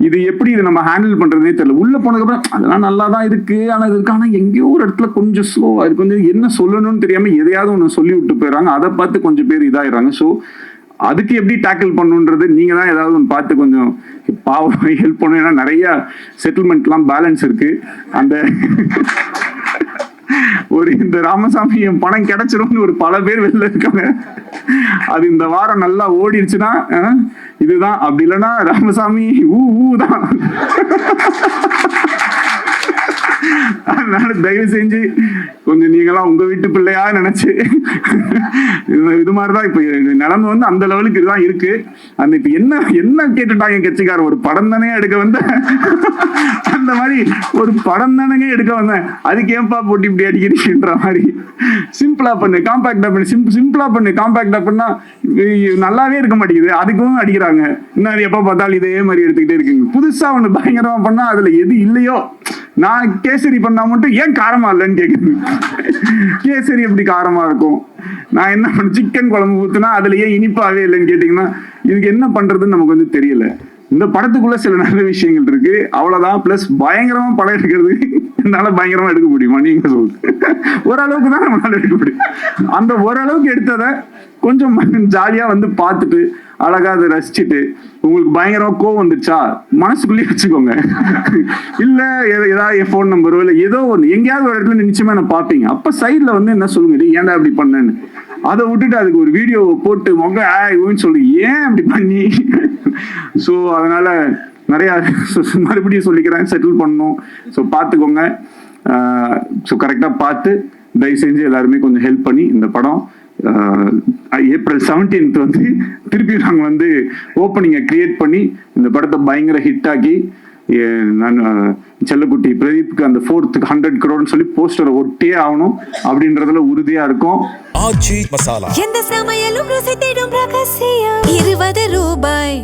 இது எப்படி இது நம்ம ஹேண்டில் பண்றதே தெரியல. உள்ள போனதுக்கப்புறம் அதெல்லாம் நல்லா தான் இருக்கு, ஆனா இருக்கு, ஆனா எங்கேயோ ஒரு இடத்துல கொஞ்சம் ஸ்லோவா இருக்கு, கொஞ்சம் என்ன சொல்லணும்னு தெரியாம எதையாவது ஒன்று சொல்லி விட்டு போயிடுறாங்க. அதை பார்த்து கொஞ்சம் பேர் இதாயிடுறாங்க. ஸோ அதுக்கு எப்படி டேக்கிள் பண்ணுன்றது நீங்க தான் ஏதாவது ஒன்று பார்த்து கொஞ்சம் பாவம் ஹெல்ப் பண்ணும். ஏன்னா நிறைய செட்டில்மெண்ட்லாம் பேலன்ஸ் இருக்கு. அந்த ஒரு இந்த ராமசாமி என் பணம் கிடைச்சிரும்னு ஒரு பல பேர் வெளில இருக்காங்க. அது இந்த வாரம் நல்லா ஓடிடுச்சுன்னா இதுதான், அப்படி இல்லைன்னா ராமசாமி தான். அதனால தயவு செஞ்சு கொஞ்சம் நீங்களாம் உங்க வீட்டு பிள்ளையா நினைச்சு இது மாதிரிதான் இப்ப நிலைமை வந்து அந்த லெவலுக்கு இதுதான் இருக்கு. அந்த இப்ப என்ன கேட்டுட்டாங்க கட்சிக்காரர், ஒரு படம் தானே எடுக்க வந்த, அந்த மாதிரி ஒரு படம் தானே எடுக்க வந்தேன், அதுக்கு ஏன்பா போட்டு இப்படி அடிக்கிறீங்கன்ற மாதிரி. சிம்பிளா பண்ணு, காம்பாக்டா பண்ணு, சிம்பிளா பண்ணு, காம்பாக்டா பண்ணா நல்லாவே இருக்க மாட்டேங்குது, அதுக்கும் அடிக்கிறாங்க. இன்னும் எப்ப பார்த்தாலும் இதே மாதிரி எடுத்துக்கிட்டே இருக்குங்க. புதுசா ஒண்ணு பயங்கரமா பண்ணா அதுல எது இல்லையோ, நான் கேசரி பண்ணா மட்டும் ஏன் காரமா இல்லைன்னு கேக்குது. கேசரி எப்படி காரமா இருக்கும்? நான் என்ன பண்ண சிக்கன் குழம்பு ஊத்துனா அதுல ஏன் இனிப்பாவே இல்லைன்னு கேட்டீங்கன்னா இதுக்கு என்ன பண்றதுன்னு நமக்கு வந்து தெரியல. இந்த படத்துக்குள்ள சில நல்ல விஷயங்கள் இருக்கு, அவ்வளவுதான். பிளஸ் பயங்கரமா படம் எடுக்கிறது என்னால பயங்கரமா எடுக்க முடியுமா நீங்க சொல்லுங்க. ஓரளவுக்கு தான் நம்மளால எடுக்க முடியும். அந்த ஓரளவுக்கு எடுத்ததை கொஞ்சம் ஜாலியா வந்து பார்த்துட்டு அழகா அதை ரசிச்சுட்டு, உங்களுக்கு பயங்கரமா கோவம் வந்துச்சா மனசுக்குள்ளேயே வச்சுக்கோங்க. இல்ல ஏதாவது என் போன் நம்பரோ இல்ல ஏதோ ஒண்ணு எங்கேயாவது ஒரு இடத்துல நிச்சயமா என்ன பார்ப்பீங்க, அப்ப சைட்ல வந்து என்ன சொல்லுங்க, ஏன்டா அப்படி பண்ணேன்னு. அதை விட்டுட்டு அதுக்கு ஒரு வீடியோ போட்டு மொன்னு சொல்லி ஏன் அப்படி பண்ணி. ஸோ அதனால நிறைய மறுபடியும் சொல்லிக்கிறேன், செட்டில் பண்ணணும். ஸோ பார்த்துக்கோங்க. ஸோ கரெக்டாக பார்த்து தயவு செஞ்சு எல்லாருமே கொஞ்சம் ஹெல்ப் பண்ணி இந்த படம் ஏப்ரல் 17 வந்து திருப்பி நாங்கள் வந்து ஓப்பனிங்கை கிரியேட் பண்ணி இந்த படத்தை பயங்கர ஹிட் ஆக்கி, நான் செல்லக்குட்டி பிரதீப்க்கு அந்த 4th 100 crore சொல்லி போஸ்டரை ஒட்டியே ஆகணும் அப்படின்றதுல உறுதியா இருக்கும். ஆச்சி மசாலா எந்த சமையலும் ருசி தேடும் ரகசியம் 20 ரூபாய்.